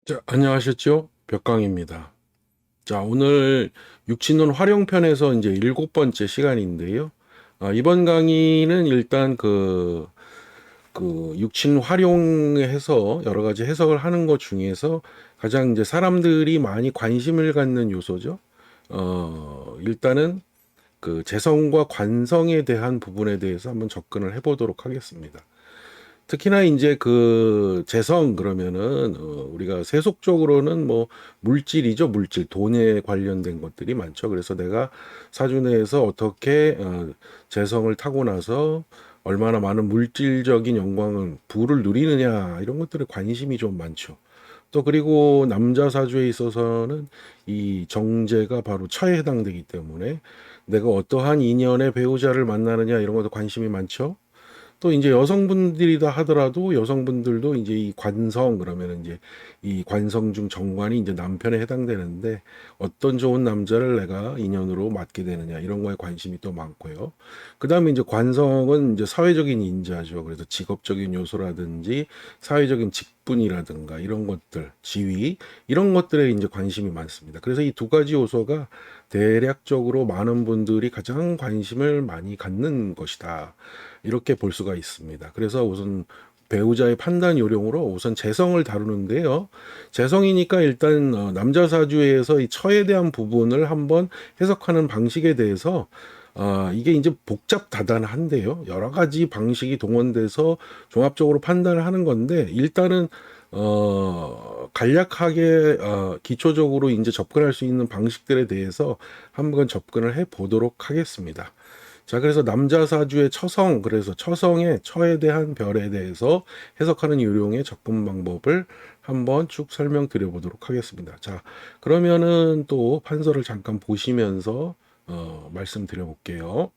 자, 안녕하셨죠? 벽강입니다. 자, 오늘 육친론 활용편에서 이제 7번째 시간인데요. 이번 강의는 일단 육친 활용해서 여러 가지 해석을 하는 것 중에서 가장 이제 사람들이 많이 관심을 갖는 요소죠. 일단은 그 재성과 관성에 대한 부분에 대해서 한번 접근을 해보도록 하겠습니다. 특히나 이제 그 재성 그러면은 우리가 세속적으로는 뭐 물질이죠. 물질, 돈에 관련된 것들이 많죠. 그래서 내가 사주 내에서 어떻게 재성을 타고 나서 얼마나 많은 물질적인 영광을 부를 누리느냐 이런 것들에 관심이 좀 많죠. 또 그리고 남자 사주에 있어서는 이 정제가 바로 처에 해당되기 때문에 내가 어떠한 인연의 배우자를 만나느냐 이런 것도 관심이 많죠. 또 이제 여성분들이다 하더라도 여성분들도 이제 이 관성 그러면 이제 이 관성 중 정관이 이제 남편에 해당되는데 어떤 좋은 남자를 내가 인연으로 맡게 되느냐 이런 거에 관심이 또 많고요. 그다음에 이제 관성은 이제 사회적인 인자죠. 그래서 직업적인 요소라든지 사회적인 직분이라든가 이런 것들, 지위 이런 것들에 이제 관심이 많습니다. 그래서 이 두 가지 요소가 대략적으로 많은 분들이 가장 관심을 많이 갖는 것이다. 이렇게 볼 수가 있습니다. 그래서 우선 배우자의 판단 요령으로 우선 재성을 다루는데요. 재성이니까 일단 남자 사주에서 이 처에 대한 부분을 한번 해석하는 방식에 대해서 이게 이제 복잡다단한데요. 여러 가지 방식이 동원돼서 종합적으로 판단을 하는 건데 일단은 간략하게 기초적으로 이제 접근할 수 있는 방식들에 대해서 한번 접근을 해 보도록 하겠습니다. 자, 그래서 남자 사주의 처성, 그래서 처성의 처에 대한 별에 대해서 해석하는 요령의 접근 방법을 한번 쭉 설명드려 보도록 하겠습니다. 자, 그러면은 또 판서를 잠깐 보시면서 말씀드려 볼게요.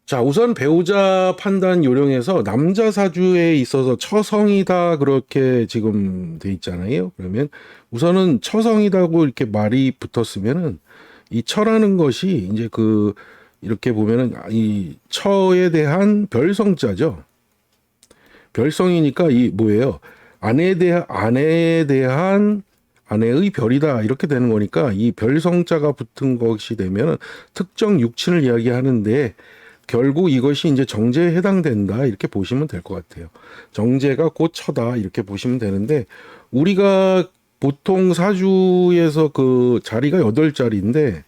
자, 우선 배우자 판단 요령에서 남자 사주에 있어서 처성이다 그렇게 지금 돼 있잖아요. 그러면 우선은 처성이다고 이렇게 말이 붙었으면은 이 처라는 것이 이제 이렇게 보면은 이 처에 대한 별성자죠. 별성이니까 이 뭐예요? 아내에 대한 아내의 별이다 이렇게 되는 거니까 이 별성자가 붙은 것이 되면 특정 육친을 이야기하는데 결국 이것이 이제 정제에 해당된다 이렇게 보시면 될 것 같아요. 정제가 곧 처다 이렇게 보시면 되는데 우리가 보통 사주에서 그 자리가 8자리인데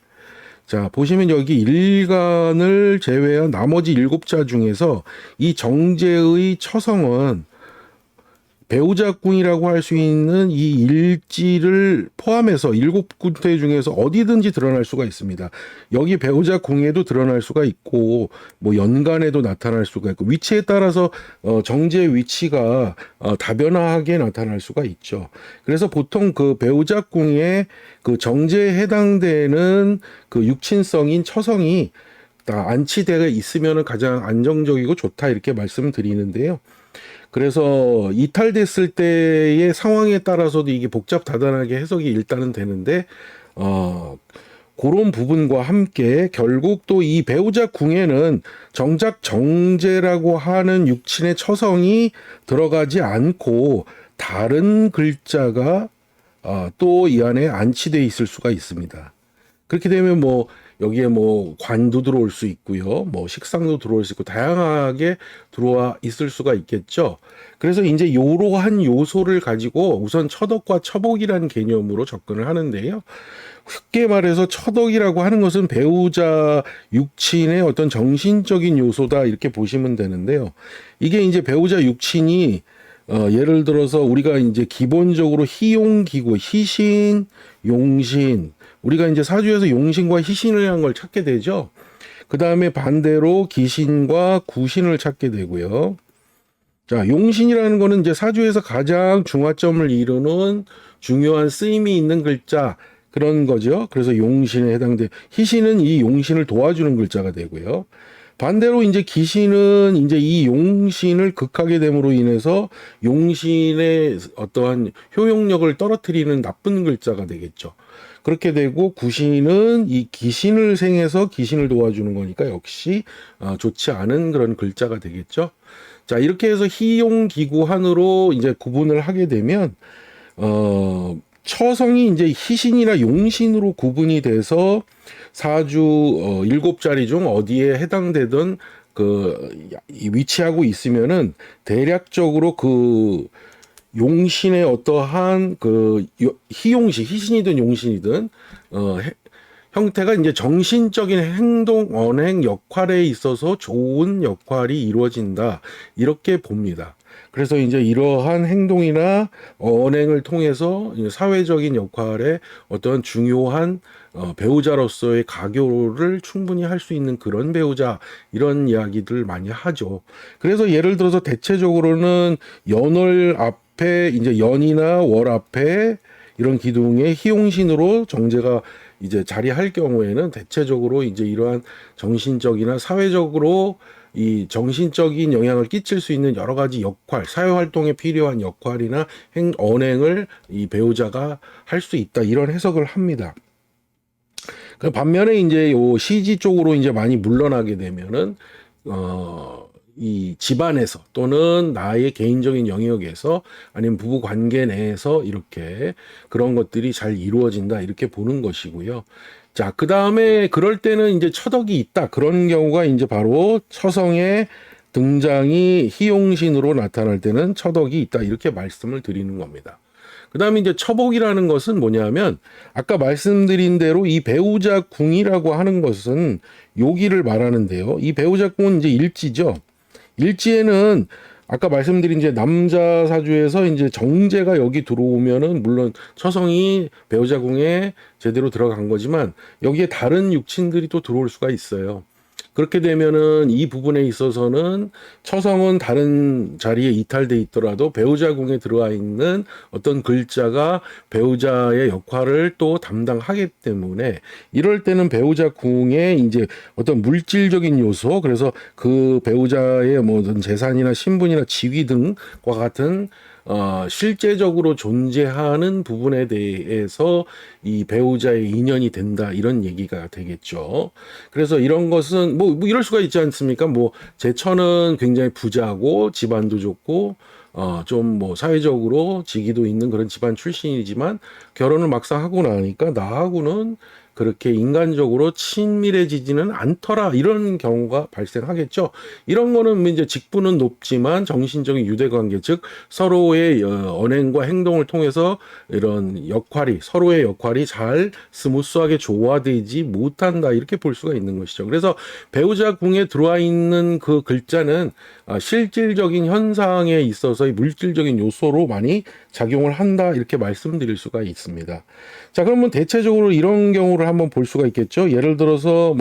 자, 보시면 여기 일간을 제외한 나머지 7자 중에서 이 정제의 처성은 배우자궁이라고 할 수 있는 이 일지를 포함해서 7군데 중에서 어디든지 드러날 수가 있습니다. 여기 배우자궁에도 드러날 수가 있고 뭐 연간에도 나타날 수가 있고 위치에 따라서 정제의 위치가 다변화하게 나타날 수가 있죠. 그래서 보통 그 배우자궁에 그 정제에 해당되는 그 육친성인 처성이 다 안치되어 있으면 가장 안정적이고 좋다 이렇게 말씀드리는데요. 그래서 이탈됐을 때의 상황에 따라서도 이게 복잡다단하게 해석이 일단은 되는데 그런 부분과 함께 결국 또 이 배우자 궁에는 정작 정제라고 하는 육친의 처성이 들어가지 않고 다른 글자가 또 이 안에 안치되어 있을 수가 있습니다. 그렇게 되면 뭐 여기에 뭐 관도 들어올 수 있고요. 뭐 식상도 들어올 수 있고 다양하게 들어와 있을 수가 있겠죠. 그래서 이제 이러한 요소를 가지고 우선 처덕과 처복이라는 개념으로 접근을 하는데요. 쉽게 말해서 처덕이라고 하는 것은 배우자 육친의 어떤 정신적인 요소다 이렇게 보시면 되는데요. 이게 이제 배우자 육친이 예를 들어서 우리가 이제 기본적으로 희용기구, 희신, 용신, 우리가 이제 사주에서 용신과 희신을 한 걸 찾게 되죠. 그 다음에 반대로 기신과 구신을 찾게 되고요. 자, 용신이라는 거는 이제 사주에서 가장 중화점을 이루는 중요한 쓰임이 있는 글자, 그런 거죠. 그래서 용신에 해당돼. 희신은 이 용신을 도와주는 글자가 되고요. 반대로 이제 기신은 이제 이 용신을 극하게 됨으로 인해서 용신의 어떠한 효용력을 떨어뜨리는 나쁜 글자가 되겠죠. 그렇게 되고 구신은 이 기신을 생해서 기신을 도와주는 거니까 역시 좋지 않은 그런 글자가 되겠죠. 자, 이렇게 해서 희용기구한으로 이제 구분을 하게 되면 처성이 이제 희신이나 용신으로 구분이 돼서 사주 7자리 중 어디에 해당되던 위치하고 있으면은 대략적으로 용신의 어떠한 희용시, 희신이든 용신이든 형태가 이제 정신적인 행동, 언행, 역할에 있어서 좋은 역할이 이루어진다. 이렇게 봅니다. 그래서 이제 이러한 행동이나 언행을 통해서 사회적인 역할에 어떤 중요한 배우자로서의 가교를 충분히 할 수 있는 그런 배우자, 이런 이야기들 많이 하죠. 그래서 예를 들어서 대체적으로는 연월 앞에 이제 연이나 월 앞에 이런 기둥의 희용신으로 정제가 이제 자리할 경우에는 대체적으로 이제 이러한 정신적이나 사회적으로 이 정신적인 영향을 끼칠 수 있는 여러 가지 역할, 사회 활동에 필요한 역할이나 언행을 이 배우자가 할 수 있다, 이런 해석을 합니다. 그 반면에 이제 요 시지 쪽으로 이제 많이 물러나게 되면은 이 집안에서 또는 나의 개인적인 영역에서 아니면 부부 관계 내에서 이렇게 그런 것들이 잘 이루어진다, 이렇게 보는 것이고요. 자, 그 다음에 그럴 때는 이제 처덕이 있다, 그런 경우가 이제 바로 처성의 등장이 희용신으로 나타날 때는 처덕이 있다, 이렇게 말씀을 드리는 겁니다. 그 다음에 이제 처복이라는 것은 뭐냐면 아까 말씀드린 대로 이 배우자 궁이라고 하는 것은 요기를 말하는데요. 이 배우자 궁은 이제 일지죠. 일지에는 아까 말씀드린 이제 남자 사주에서 이제 정제가 여기 들어오면은 물론 처성이 배우자 궁에 제대로 들어간 거지만 여기에 다른 육친들이 또 들어올 수가 있어요. 그렇게 되면은 이 부분에 있어서는 처성은 다른 자리에 이탈돼 있더라도 배우자 궁에 들어와 있는 어떤 글자가 배우자의 역할을 또 담당하기 때문에 이럴 때는 배우자 궁에 이제 어떤 물질적인 요소, 그래서 그 배우자의 뭐 재산이나 신분이나 직위 등과 같은 실제적으로 존재하는 부분에 대해서 이 배우자의 인연이 된다, 이런 얘기가 되겠죠. 그래서 이런 것은 뭐 이럴 수가 있지 않습니까? 뭐 제 처는 굉장히 부자고 집안도 좋고 좀 뭐 사회적으로 직위도 있는 그런 집안 출신이지만 결혼을 막상 하고 나니까 나하고는 그렇게 인간적으로 친밀해지지는 않더라, 이런 경우가 발생하겠죠. 이런 거는 이제 직분은 높지만 정신적인 유대관계, 즉 서로의 언행과 행동을 통해서 이런 서로의 역할이 잘 스무스하게 조화되지 못한다, 이렇게 볼 수가 있는 것이죠. 그래서 배우자 궁에 들어와 있는 그 글자는 실질적인 현상에 있어서의 물질적인 요소로 많이 작용을 한다, 이렇게 말씀드릴 수가 있습니다. 자, 그러면 대체적으로 이런 경우를 한번 볼 수가 있겠죠. 예를 들어서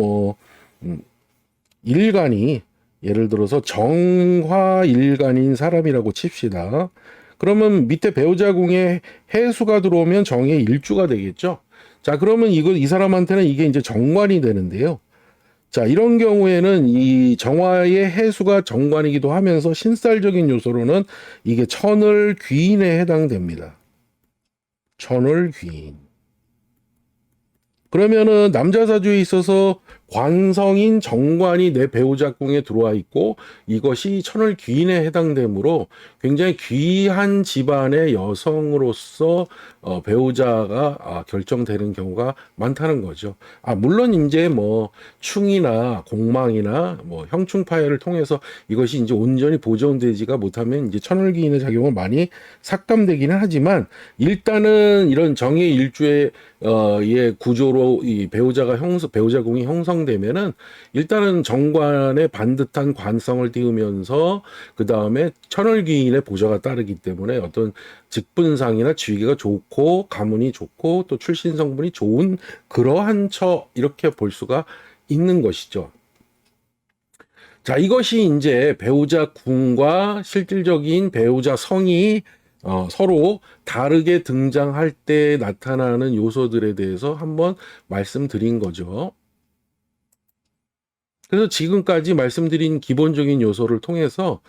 일간이, 예를 들어서 정화일간인 사람이라고 칩시다. 그러면 밑에 배우자 궁에 해수가 들어오면 정의 일주가 되겠죠. 자, 그러면 이 사람한테는 이게 이제 정관이 되는데요. 자, 이런 경우에는 이 정화의 해수가 정관이기도 하면서 신살적인 요소로는 이게 천을 귀인에 해당됩니다. 천을 귀인. 그러면은 남자 사주에 있어서 관성인 정관이 내 배우자 궁에 들어와 있고 이것이 천을 귀인에 해당되므로 굉장히 귀한 집안의 여성으로서 배우자가 결정되는 경우가 많다는 거죠. 물론 이제 뭐 충이나 공망이나 뭐 형충파열을 통해서 이것이 이제 온전히 보존되지가 못하면 이제 천을 귀인의 작용은 많이 삭감되기는 하지만 일단은 이런 정의 일주의 의 구조로 이 배우자 궁이 형성되면은 일단은 정관의 반듯한 관성을 띄우면서 그 다음에 천을귀인의 보좌가 따르기 때문에 어떤 직분상이나 지위가 좋고 가문이 좋고 또 출신 성분이 좋은 그러한 처, 이렇게 볼 수가 있는 것이죠. 자, 이것이 이제 배우자 궁과 실질적인 배우자 성이 서로 다르게 등장할 때 나타나는 요소들에 대해서 한번 말씀드린 거죠. 그래서 지금까지 말씀드린 기본적인 요소를 통해서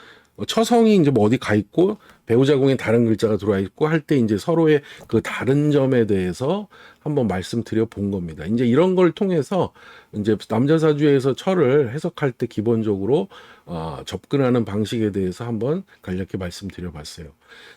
처성이 이제 뭐 어디 가 있고 배우자 공에 다른 글자가 들어와 있고 할 때 이제 서로의 그 다른 점에 대해서 한번 말씀드려 본 겁니다. 이제 이런 걸 통해서 이제 남자 사주에서 철을 해석할 때 기본적으로 접근하는 방식에 대해서 한번 간략히 말씀드려 봤어요.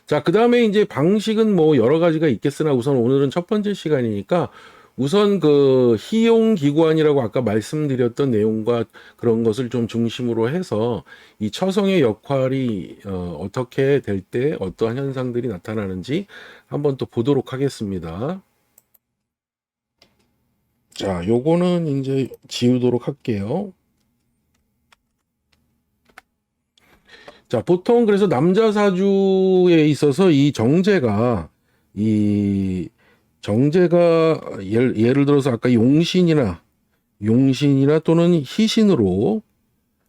자, 그다음에 이제 방식은 뭐 여러 가지가 있겠으나 우선 오늘은 첫 번째 시간이니까 우선 그 희용기관이라고 아까 말씀드렸던 내용과 그런 것을 좀 중심으로 해서 이 처성의 역할이 어떻게 될 때 어떠한 현상들이 나타나는지 한번 또 보도록 하겠습니다. 자, 요거는 이제 지우도록 할게요. 자, 보통 그래서 남자 사주에 있어서 이 정제가 예를 들어서 아까 용신이나 또는 희신으로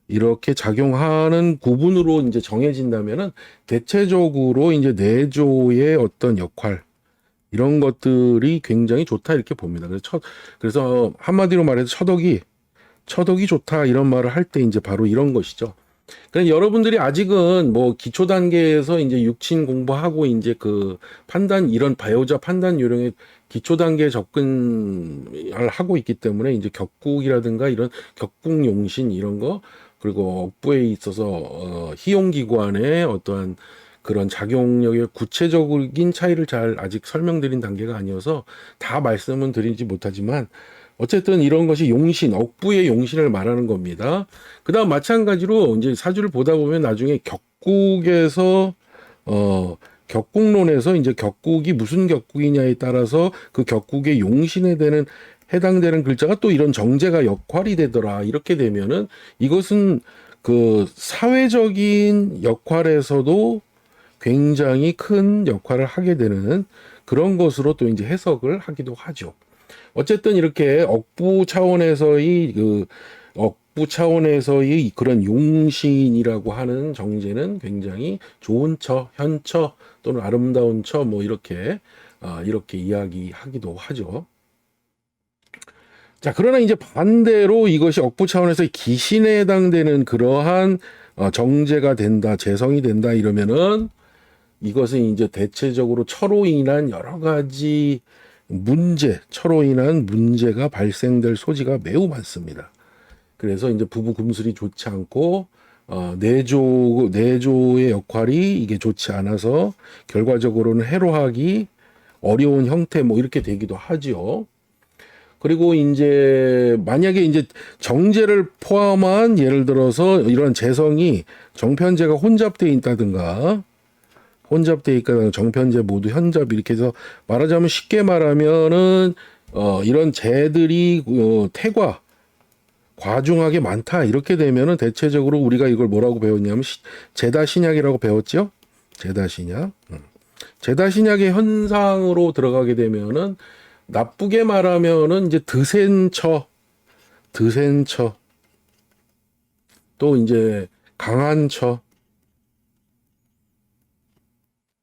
이렇게 작용하는 구분으로 이제 정해진다면은 대체적으로 이제 내조의 어떤 역할 이런 것들이 굉장히 좋다 이렇게 봅니다. 그래서 한마디로 말해서 처덕이 좋다 이런 말을 할 때 이제 바로 이런 것이죠. 그러니까 여러분들이 아직은 뭐 기초 단계에서 이제 육친 공부하고 이제 그 판단 이런 배우자 판단 요령의 기초 단계에 접근을 하고 있기 때문에 이제 격국이라든가 이런 격국용신 이런 거 그리고 억부에 있어서 희용기관의 어떠한 그런 작용력의 구체적인 차이를 잘 아직 설명드린 단계가 아니어서 다 말씀은 드리지 못하지만 어쨌든 이런 것이 용신, 억부의 용신을 말하는 겁니다. 그 다음 마찬가지로 이제 사주를 보다 보면 나중에 격국에서, 격국론에서 이제 격국이 무슨 격국이냐에 따라서 그 격국의 용신에 해당되는 글자가 또 이런 정제가 역할이 되더라. 이렇게 되면은 이것은 그 사회적인 역할에서도 굉장히 큰 역할을 하게 되는 그런 것으로 또 이제 해석을 하기도 하죠. 어쨌든 이렇게 억부 차원에서의 그런 용신이라고 하는 정제는 굉장히 좋은 처, 현처 또는 아름다운 처 뭐 이렇게 이야기하기도 하죠. 자, 그러나 이제 반대로 이것이 억부 차원에서 기신에 해당되는 그러한 정제가 된다, 재성이 된다 이러면은 이것은 이제 대체적으로 처로 인한 여러 가지 처로 인한 문제가 발생될 소지가 매우 많습니다. 그래서 이제 부부 금술이 좋지 않고 내조의 역할이 이게 좋지 않아서 결과적으로는 해로하기 어려운 형태 뭐 이렇게 되기도 하지요. 그리고 이제 만약에 이제 정제를 포함한 예를 들어서 이런 재성이 정편제가 혼잡돼 있다든가 정편제 모두 현잡 이렇게 해서 말하자면 쉽게 말하면은 이런 재들이 과중하게 많다 이렇게 되면은 대체적으로 우리가 이걸 뭐라고 배웠냐면 제다신약이라고 배웠죠. 제다신약의 현상으로 들어가게 되면은 나쁘게 말하면은 이제 드센처 또 이제 강한처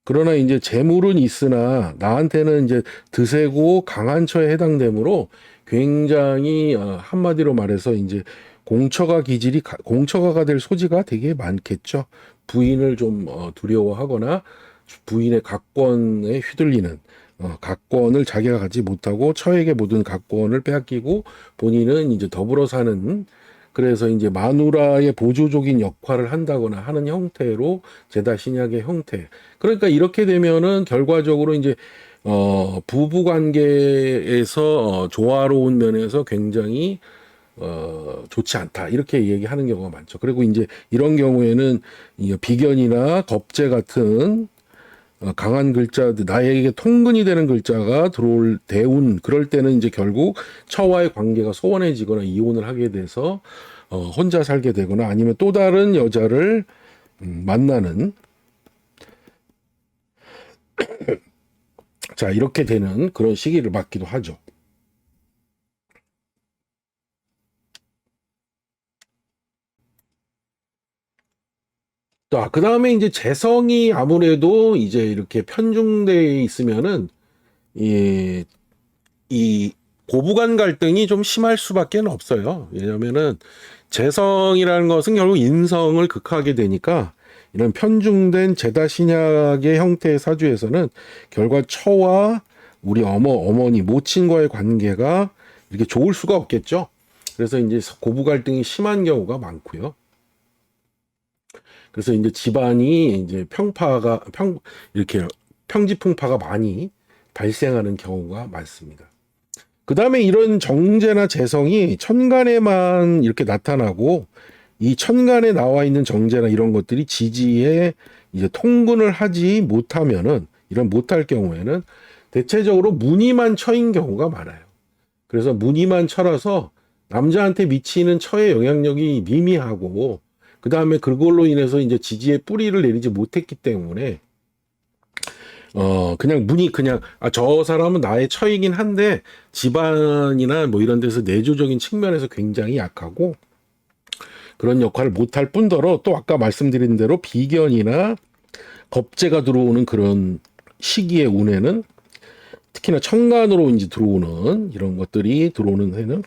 그러나 이제 재물은 있으나 나한테는 이제 드세고 강한 처에 해당되므로 굉장히 한마디로 말해서 이제 공처가 될 소지가 되게 많겠죠. 부인을 좀 두려워하거나 부인의 각권에 휘둘리는 각권을 자기가 갖지 못하고 처에게 모든 각권을 빼앗기고 본인은 이제 더불어 사는 그래서 이제 마누라의 보조적인 역할을 한다거나 하는 형태로 제다 신약의 형태. 그러니까 이렇게 되면은 결과적으로 이제 부부 관계에서 조화로운 면에서 굉장히 좋지 않다. 이렇게 얘기하는 경우가 많죠. 그리고 이제 이런 경우에는 비견이나 겁재 같은 강한 글자들, 나에게 통근이 되는 글자가 들어올 대운, 그럴 때는 이제 결국 처와의 관계가 소원해지거나 이혼을 하게 돼서 혼자 살게 되거나 아니면 또 다른 여자를 만나는 자, 이렇게 되는 그런 시기를 맞기도 하죠. 자, 그 다음에 이제 재성이 아무래도 이제 이렇게 편중되어 있으면은, 이 고부간 갈등이 좀 심할 수밖에 없어요. 왜냐면은 재성이라는 것은 결국 인성을 극하게 되니까 이런 편중된 제다 신약의 형태의 사주에서는 결과 처와 우리 어머니, 모친과의 관계가 이렇게 좋을 수가 없겠죠. 그래서 이제 고부 갈등이 심한 경우가 많고요. 그래서 이제 집안이 이제 이렇게 평지풍파가 많이 발생하는 경우가 많습니다. 그 다음에 이런 정제나 재성이 천간에만 이렇게 나타나고 이 천간에 나와 있는 정제나 이런 것들이 지지에 이제 통근을 하지 못하면은 이런 못할 경우에는 대체적으로 무늬만 처인 경우가 많아요. 그래서 무늬만 처라서 남자한테 미치는 처의 영향력이 미미하고 그 다음에 그걸로 인해서 이제 지지에 뿌리를 내리지 못했기 때문에 그냥 저 사람은 나의 처이긴 한데 집안이나 뭐 이런 데서 내조적인 측면에서 굉장히 약하고 그런 역할을 못할 뿐더러 또 아까 말씀드린 대로 비견이나 겁재가 들어오는 그런 시기의 운에는 특히나 천간으로 이제 들어오는 이런 것들이 들어오는 해는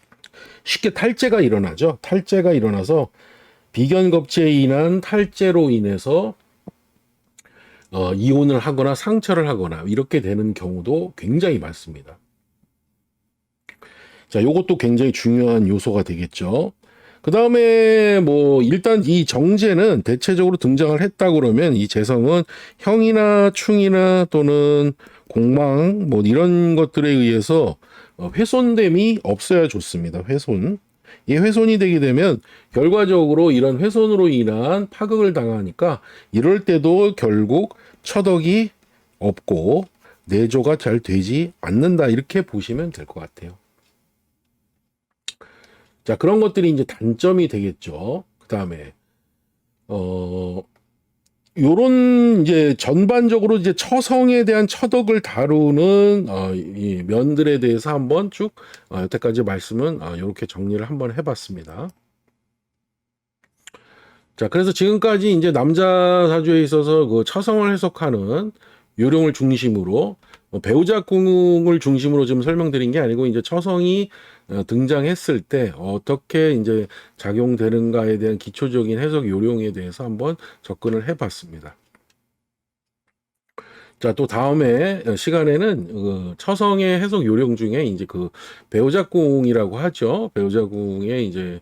쉽게 탈재가 일어나죠. 탈재가 일어나서 비견겁재에 인한 탈재로 인해서 이혼을 하거나 상처를 하거나 이렇게 되는 경우도 굉장히 많습니다. 자, 요것도 굉장히 중요한 요소가 되겠죠. 그 다음에 뭐 일단 이 정제는 대체적으로 등장을 했다 그러면 이 재성은 형이나 충이나 또는 공망 뭐 이런 것들에 의해서 훼손됨이 없어야 좋습니다. 훼손. 이 훼손이 되게 되면 결과적으로 이런 훼손으로 인한 파극을 당하니까 이럴 때도 결국 처덕이 없고 내조가 잘 되지 않는다 이렇게 보시면 될 것 같아요. 자, 그런 것들이 이제 단점이 되겠죠. 그 다음에, 요런 이제 전반적으로 이제 처성에 대한 처덕을 다루는, 이 면들에 대해서 한번 쭉, 여태까지 말씀은, 이렇게 정리를 한번 해봤습니다. 자, 그래서 지금까지 이제 남자 사주에 있어서 그 처성을 해석하는 요령을 중심으로 배우자 궁을 중심으로 좀 설명드린 게 아니고 이제 처성이 등장했을 때 어떻게 이제 작용되는가에 대한 기초적인 해석 요령에 대해서 한번 접근을 해봤습니다. 자, 또 다음에 시간에는 그 처성의 해석 요령 중에 이제 그 배우자 궁이라고 하죠. 배우자 궁에 이제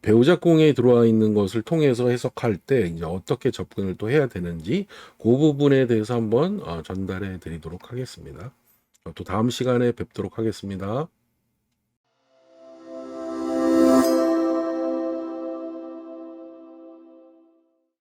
배우자 궁에 들어와 있는 것을 통해서 해석할 때 이제 어떻게 접근을 또 해야 되는지 그 부분에 대해서 한번 전달해 드리도록 하겠습니다. 또 다음 시간에 뵙도록 하겠습니다.